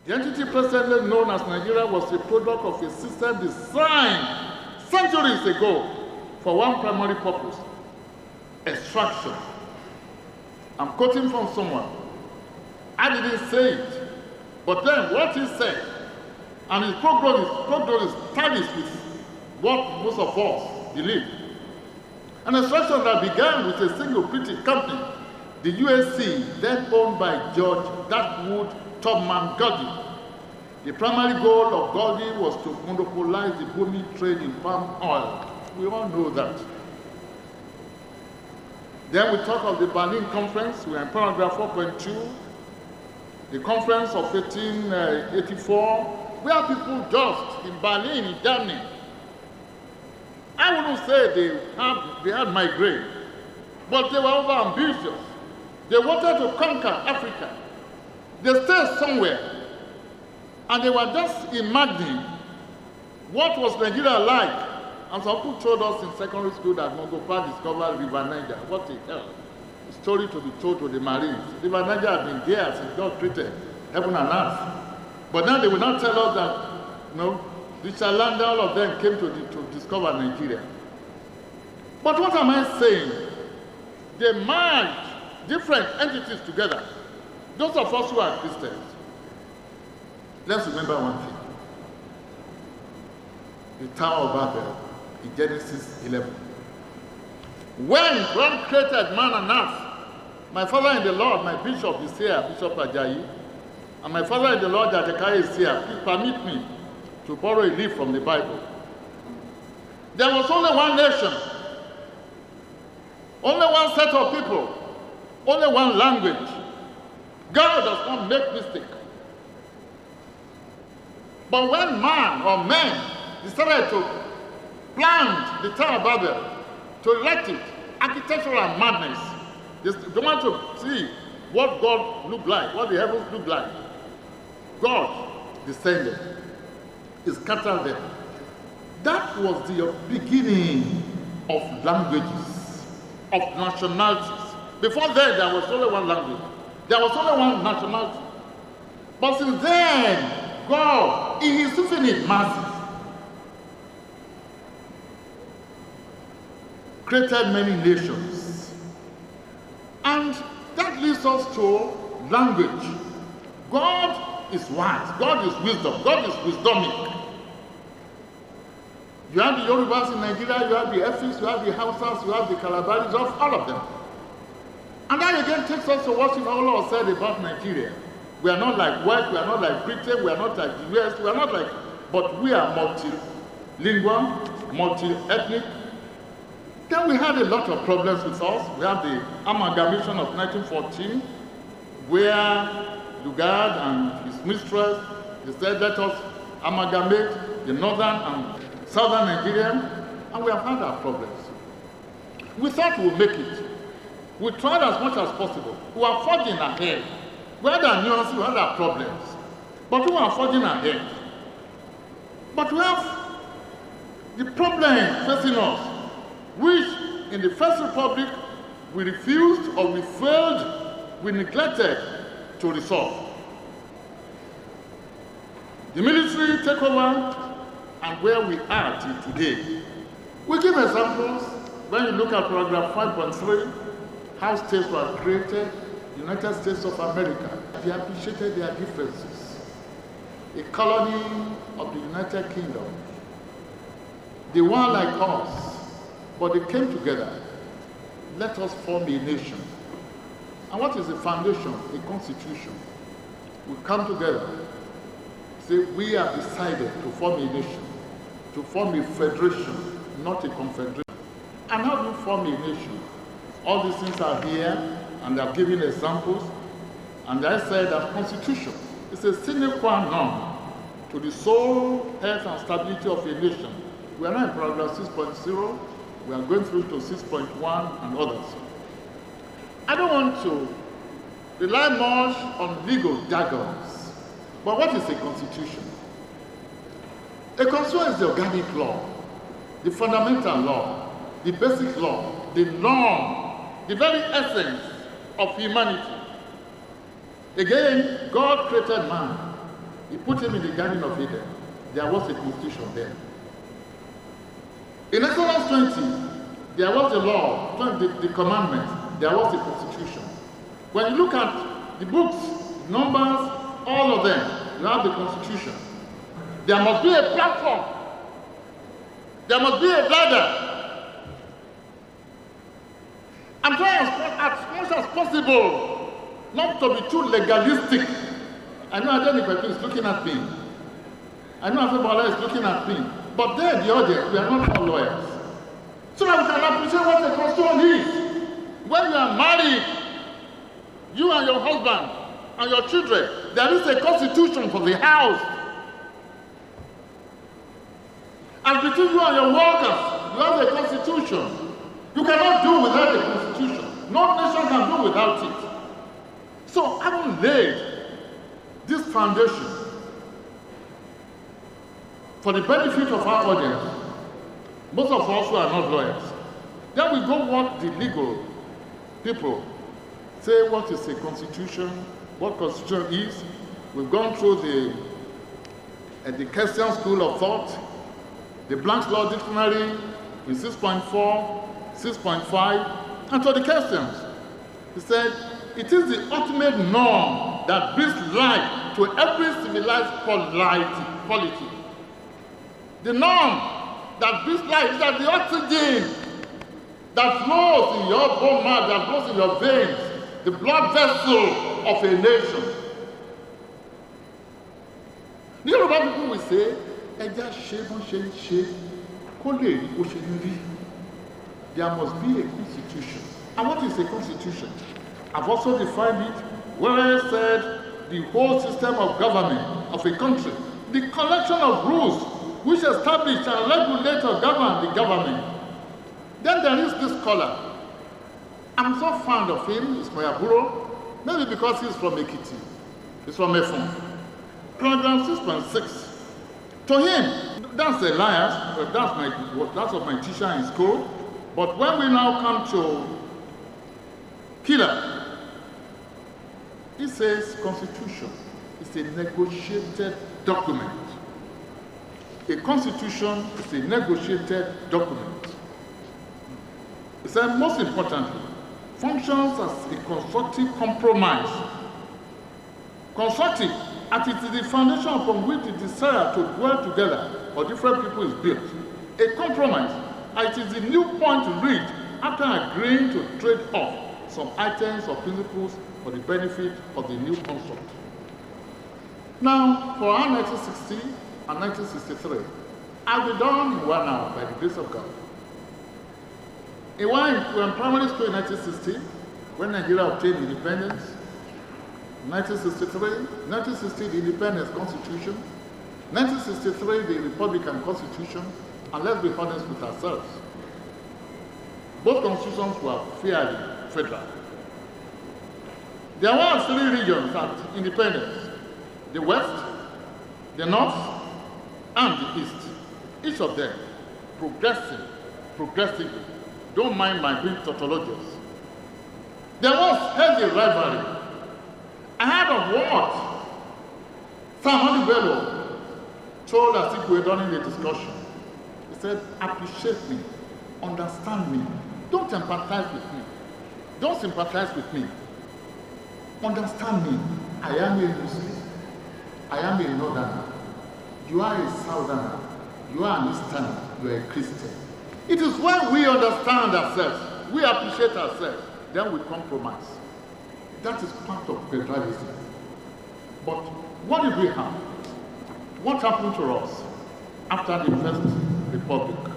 The entity presently known as Nigeria was a product of a system designed centuries ago for one primary purpose: extraction. I'm quoting from someone. I didn't say it, but then what he said, and his prognosis tallies with what most of us believe. An extraction that began with a single British company, the USC, then owned by George Dartwood Tubman Goldie. The primary goal of Goldie was to monopolize the booming trade in palm oil. We all know that. Then we talk of the Berlin Conference. We are in paragraph 4.2. The conference of 1884, where people just in Berlin, in Germany, I wouldn't say they had migraine, but they were over ambitious. They wanted to conquer Africa. They stayed somewhere, and they were just imagining what was Nigeria like. And some people told us in secondary school that Mogopa discovered River Niger. What the hell? A story to be told to the Marines. River Niger had been there since God created heaven and earth. But now they will not tell us that, the Chalanda, all of them came to discover Nigeria. But what am I saying? They merged different entities together. Those of us who are Christians, let's remember one thing. The Tower of Babel in Genesis 11. When God created man and earth, my father in the Lord, my bishop is here, Bishop Ajayi, and my father in the Lord, Jadekai, is here. Please permit me to borrow a leaf from the Bible. There was only one nation, only one set of people, only one language. God does not make mistake. But when man or men decided to plant the Tower of Babel, to erect it, architectural madness, they want to see what God looked like, what the heavens looked like. God descended, He scattered them. That was the beginning of languages, of nationalities. Before then, there was only one language. There was only one nationality. But since then, God, in His infinite mercy, created many nations. And that leads us to language. God is wise. God is wisdom. God is wisdomic. You have the Yorubas in Nigeria, you have the Efis, you have the Hausas, you have the Calabaris, you have all of them. And that again takes us to what Allah said about Nigeria. We are not like West, we are not like Britain, we are not like the US, we are not like, but we are multilingual, multi-ethnic. Then we had a lot of problems with us. We have the amalgamation of 1914, where Lugard and his mistress, they said, let us amalgamate the northern and southern Nigeria, and we have had our problems. We thought we'd make it. We tried as much as possible. We were forging ahead. We had our nuances, we had our problems, but we were forging ahead. But we have the problem facing us, which in the First Republic we refused or we failed, we neglected to resolve. The military takeover and where we are till today. We give examples when you look at paragraph 5.3, how states were created, United States of America. They appreciated their differences. A colony of the United Kingdom. They weren't like us, but they came together. Let us form a nation. And what is the foundation? A constitution. We come together, say we have decided to form a nation, to form a federation, not a confederation. And how do you form a nation? All these things are here, and I've given examples. And I said that constitution is a sine qua non to the sole health and stability of a nation. We are now in paragraph 6.0. We are going through to 6.1 and others. I don't want to rely much on legal jargons, but what is a constitution? A constitution is the organic law, the fundamental law, the basic law, the norm, the very essence of humanity. Again, God created man. He put him in the Garden of Eden. There was a constitution there. In Exodus 20, there was the law, the commandments. There was a constitution. When you look at the books, Numbers, all of them, you have the constitution. There must be a platform. There must be a ladder. I'm trying as much as possible not to be too legalistic. I know Olanipekun is looking at me. I know Afebola is looking at me. But there, the audience, we are not all lawyers. So that we can appreciate what a constitution is. When you are married, you and your husband and your children, there is a constitution for the house. And between you and your workers, you have a constitution. You cannot do without a constitution. No nation can do without it. So having laid this foundation for the benefit of our audience, most of us who are not lawyers, then we go what the legal people say what is a constitution, what constitution is. We've gone through the Christian school of thought, the Blank's Law Dictionary in 6.4, 6.5, and to the Christians. He said, it is the ultimate norm that brings life to every civilized polity. The norm that brings life is that the oxygen that flows in your bone marrow, that flows in your veins, the blood vessel of a nation. The Yoruba people will say, Ẹja ṣe bó ṣe ń ṣe, kó lè rí bó ṣe ń rí. There must be a constitution. And what is a constitution? I've also defined it where I said the whole system of government of a country, the collection of rules which establish and regulate or govern the government. Then there is this scholar. I'm so fond of him, it's my Aburo, maybe because he's from Ekiti, he's from Efon. Program 6.6. To him, that's the liars, that's of my teacher in school. But when we now come to Killer, he says Constitution is a negotiated document. A constitution is a negotiated document. He said, most importantly, functions as a constructive compromise. Constructive, as it is the foundation upon which the desire to dwell together for different people is built. A compromise, as it is the new point to reach after agreeing to trade off some items or principles for the benefit of the new construct. Now, for our 1960 and 1963, I'll be done in 1 hour by the grace of God. In primary school in 1960, when Nigeria obtained independence, 1960 the Independence Constitution, 1963 the Republican Constitution, and let's be honest with ourselves. Both constitutions were fairly federal. There were 3 regions at independence: the West, the North, and the East. Each of them progressively. Don't mind my being tautologous. There was heavy rivalry. Ahead of what Sam Bello told Asikwe during the discussion. He said, appreciate me, understand me, don't empathize with me, don't sympathize with me, understand me. I am a Muslim, I am a Northerner, you are a Southerner, you are an Easterner, you are a Christian. It is when we understand ourselves, we appreciate ourselves, then we compromise. That is part of federalism. But what did we have? What happened to us after the First Republic?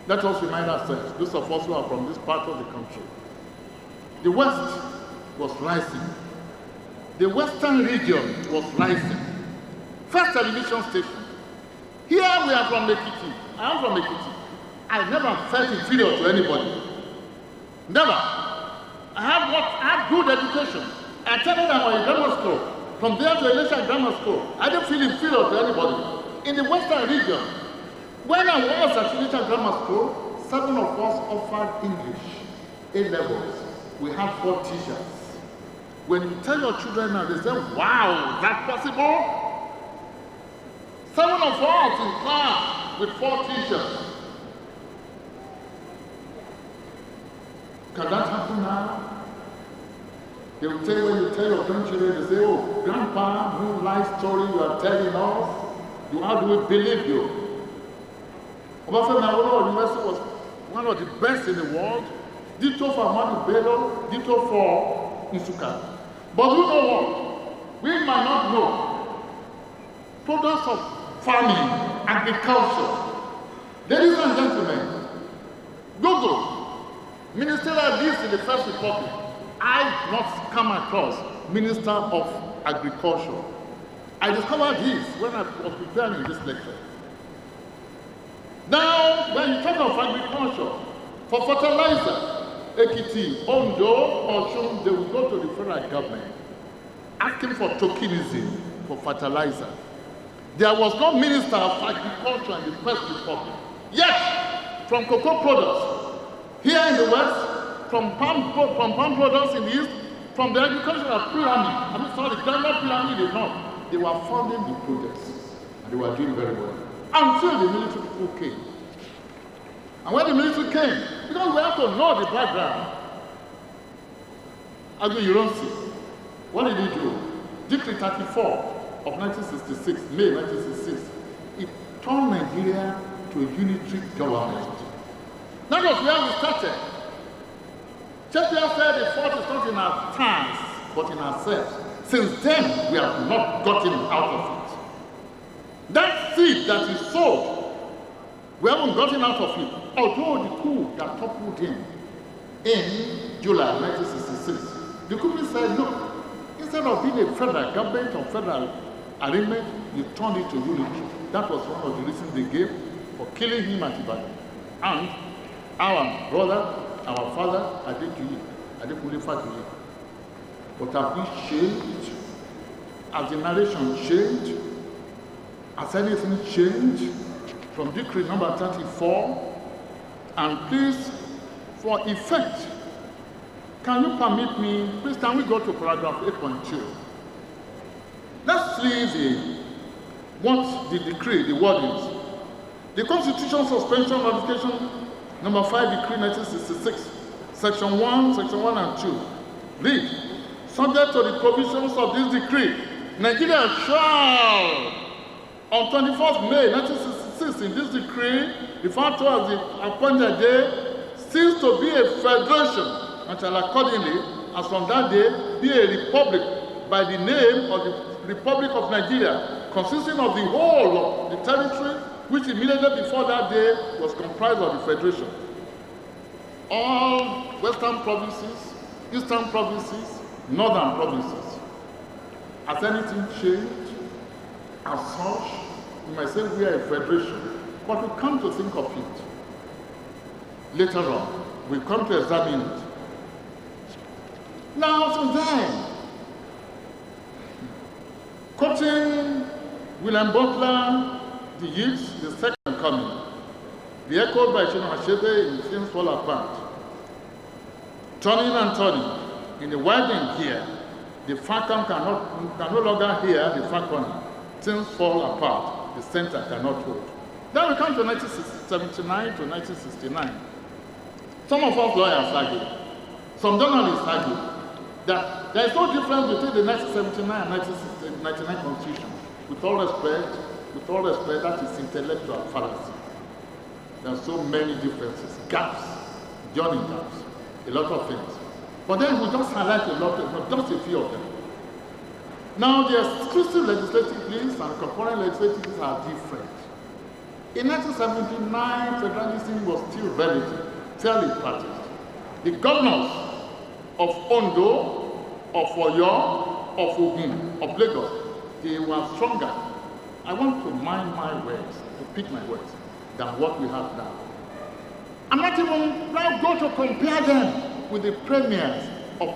Let us remind ourselves, those of us who are from this part of the country. The West was rising. The Western region was rising. First television station. Here we are from Ekiti. I am from Ekiti. I never felt inferior to anybody. Never. I have good education. I attended my grammar school. From there to Elisha Grammar School, I didn't feel inferior to anybody. In the Western region, when I was at Elisha Grammar School, 7 of us offered English, A-levels. We had 4 teachers. When you tell your children now, they say, wow, is that possible? 7 of us in class with 4 teachers. Can that happen now? They will tell you, when you tell your grandchildren, they say, oh, Grandpa, no lie story you are telling us. How do we believe you? Obafemi Awolowo University was one of the best in the world. Ditto for Ahmadu Bello, ditto for Nsukka. But you know what? We might not know. Products of farming, agriculture. Ladies and gentlemen, Google, ministerial list in the First Republic. I not come across Minister of Agriculture. I discovered this when I was preparing this lecture. Now, when you talk of agriculture, for fertilizer, Ekiti, Ondo, Osun, they will go to the federal government asking for tokenism for fertilizer. There was no Minister of Agriculture in the First Republic. Yet, from cocoa products, here in the West, from palm products in the East, from the agricultural pyramid, the grammar pyramid in the North, they were funding the projects, and they were doing very well. Until the military people came. And when the military came, because we have to know the background, Agbe Ironsi, what did he do? Decree 34 of 1966, May 1966, it turned Nigeria to a unitary government. That was where we started. Shakespeare said the fault is not in our hands, but in ourselves. Since then, we have not gotten out of it. That seed that is sowed, we haven't gotten out of it. Although the coup that toppled him in July 1966, the coup said, look, instead of being a federal government or federal arrangement, you turned it to unity. That was one of the reasons they gave for killing him at Ibadan. And our brother, our father, Adekunle Fatuyi. But have we changed? Has the narration changed? Has anything changed from decree number 34? And please, for effect, can you permit me, please can we go to paragraph 8.2? Let's see what the decree, the wordings. The Constitution Suspension Modification number 5 decree 1966, section 1 and 2. Read, subject to the provisions of this decree, Nigeria shall, on 21st May 1966, in this decree, referred to as the appointed day, cease to be a federation, and shall accordingly, as from that day, be a republic by the name of the Republic of Nigeria, consisting of the whole of the territory, which immediately before that day was comprised of the federation. All western provinces, eastern provinces, northern provinces. Has anything changed? As such, you might say we are a federation, but we come to think of it. Later on, we come to examine it. Now, since then, quoting William Butler, the youth, the second coming, the echoed by Chinua Achebe in Things Fall Apart. Turning and turning, in the widening here, the far corner can no longer hear the far corner. Things fall apart, the center cannot hold. Then we come to 1979 to 1969. Some of us lawyers argue, some journalists argue, that there is no difference between the 1979 and 1999 Constitution. With all respect, that is intellectual fallacy. There are so many differences, gaps, journey gaps, a lot of things. But then we just highlight a lot of them, just a few of them. Now, the exclusive legislative lists and concurrent legislative lists are different. In 1979, federalism was still relative, fairly practiced. The governors of Ondo, of Oyo, of Ogun, of Lagos, they were stronger. I want to mind my words, to pick my words, than what we have now. I'm not even now going to compare them with the premiers of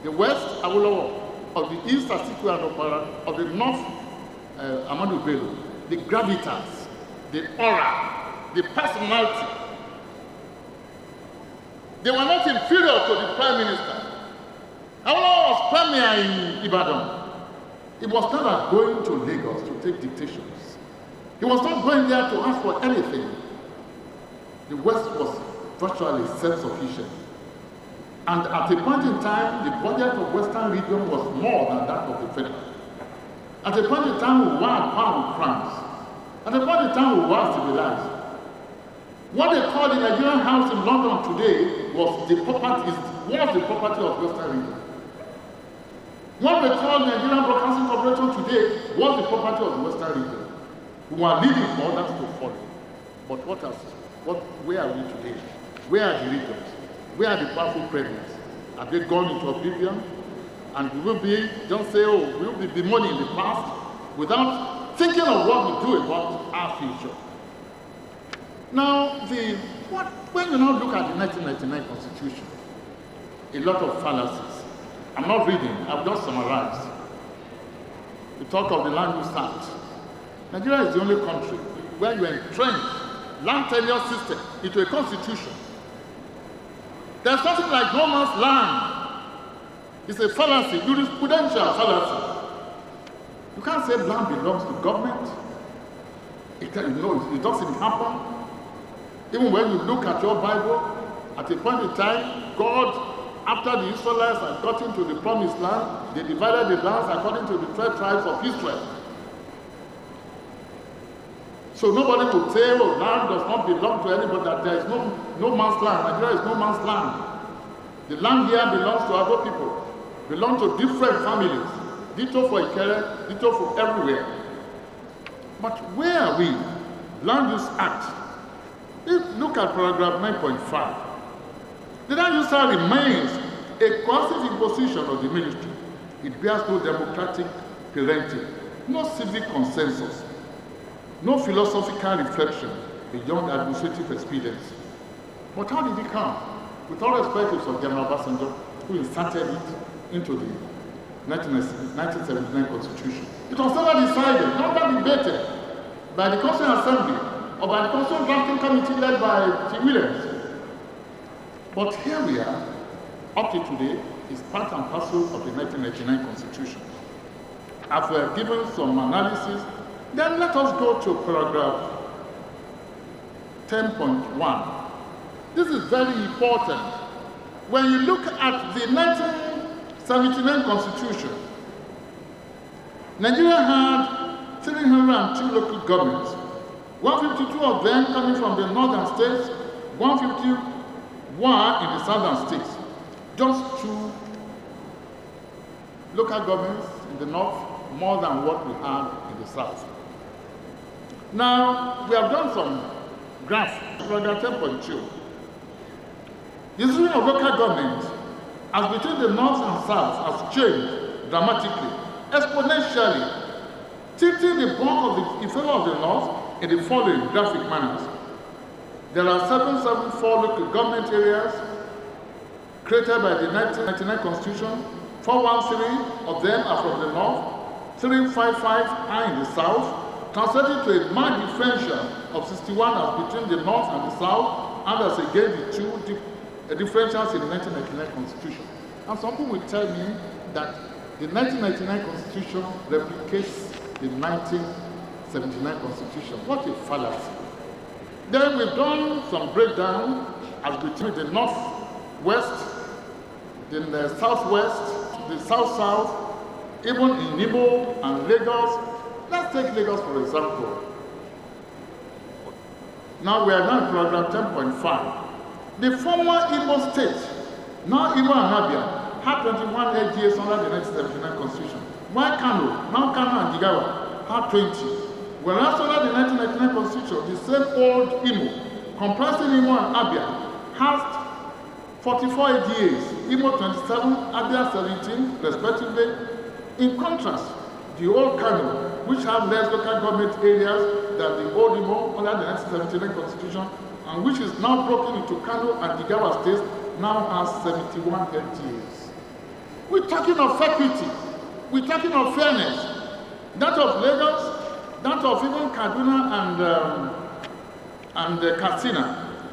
the West, Awolowo, of the East, Atiku and Opara, of the North, Ahmadu Bello, the gravitas, the aura, the personality. They were not inferior to the Prime Minister. Awolowo was premier in Ibadan. It was never going to Lagos to take dictations. He was not going there to ask for anything. The West was virtually self-sufficient. And at a point in time, the budget of Western region was more than that of the Federal. At a point in time, we were at par with France. At a point in time, we were civilized. What they call the Nigerian house in London today was the property of Western region. What we call the Nigerian Broadcasting Corporation today was the property of the Western region. We are leading for others to follow. But where are we today? Where are the regions? Where are the powerful presidents? Have they gone into oblivion? And we will be, just say, oh, we will be bemoaning the past without thinking of what we do about our future. Now, when you now look at the 1999 Constitution, a lot of fallacies. I'm not reading, I've just summarized. We talk of the Land Use Act. Nigeria is the only country where you entrench land tenure system into a constitution. There's nothing like no man's land. It's a fallacy, jurisprudential fallacy. You can't say land belongs to government. It doesn't happen. Even when you look at your Bible, at a point in time, God, after the Israelites had got into the promised land, they divided the lands according to the 12 tribes of Israel. So nobody would say, oh, land does not belong to anybody, that there is no man's land. Nigeria is no man's land. The land here belongs to other people, belongs to different families. Ditto for Ikere, ditto for everywhere. But where are we? Land Use Act. Look at paragraph 9.5. The Land Use Act remains a coercive imposition of the military. It bears no democratic parenting, no civic consensus, no philosophical reflection beyond administrative experience. But how did it come? With all respect to General Obasanjo, who inserted it into the 1979 Constitution. It was never decided, never debated by the Constitutional Assembly or by the Constitutional Drafting Committee led by T. Williams. But here we are, up to today, is part and parcel of the 1999 Constitution. After given some analysis, then let us go to paragraph 10.1. This is very important. When you look at the 1979 Constitution, Nigeria had 302 local governments, 152 of them coming from the northern states, 151 in the southern states. Just 2 local governments in the north, more than what we have in the south. Now, we have done some graphs, paragraph 10.2. The system of local government, as between the north and south, has changed dramatically, exponentially, tilting the bulk in favor of the north in the following graphic manners. There are 774 local government areas created by the 1999 Constitution. 413 of them are from the north, 355 are in the south, translating to a marked differential of 61 as between the north and the south, and as against the 2 differentials in the 1999 Constitution. And some people will tell me that the 1999 Constitution replicates the 1979 Constitution. What a fallacy. Then we've done some breakdown as between the northwest, the southwest, the south-south, even in Imo and Lagos. Let's take Lagos for example. Now we are now in paragraph 10.5. The former Imo state, now Imo and Abia, had 21 LGAs under the 1979 Constitution. While now Kano and Jigawa had 20. Whereas under the 1999 Constitution, the same old Imo, comprising Imo and Abia, has 44 ADAs, Imo 27, Abia 17, respectively. In contrast, the old Kano, which have less local government areas than the old Imo under the 1979 Constitution, and which is now broken into Kano and Jigawa states, now has 71 LGAs. We're talking of equity. We're talking of fairness. That of Lagos, that of even Kaduna and Katsina,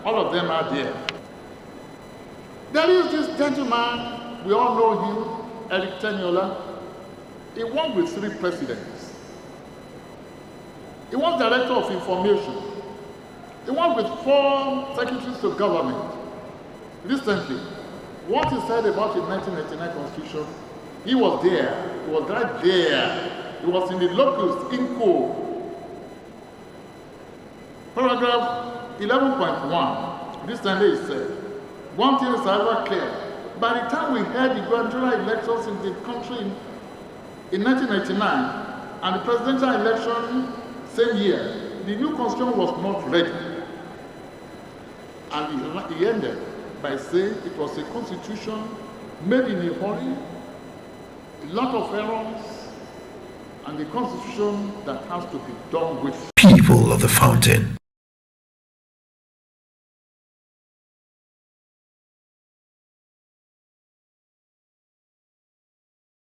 all of them are there. There is this gentleman, we all know him, Eric Teniola. He worked with 3 presidents. He was Director of Information. He worked with 4 secretaries to government. Recently, what he said about the 1999 Constitution, he was there. He was right there. He was in the locus in co. Paragraph 11.1. Recently he said, one thing is however clear. By the time we had the gubernatorial elections in the country in 1999 and the presidential election same year, the new constitution was not ready. And he ended by saying it was a constitution made in a hurry, a lot of errors, and a constitution that has to be done with. People of the Fountain,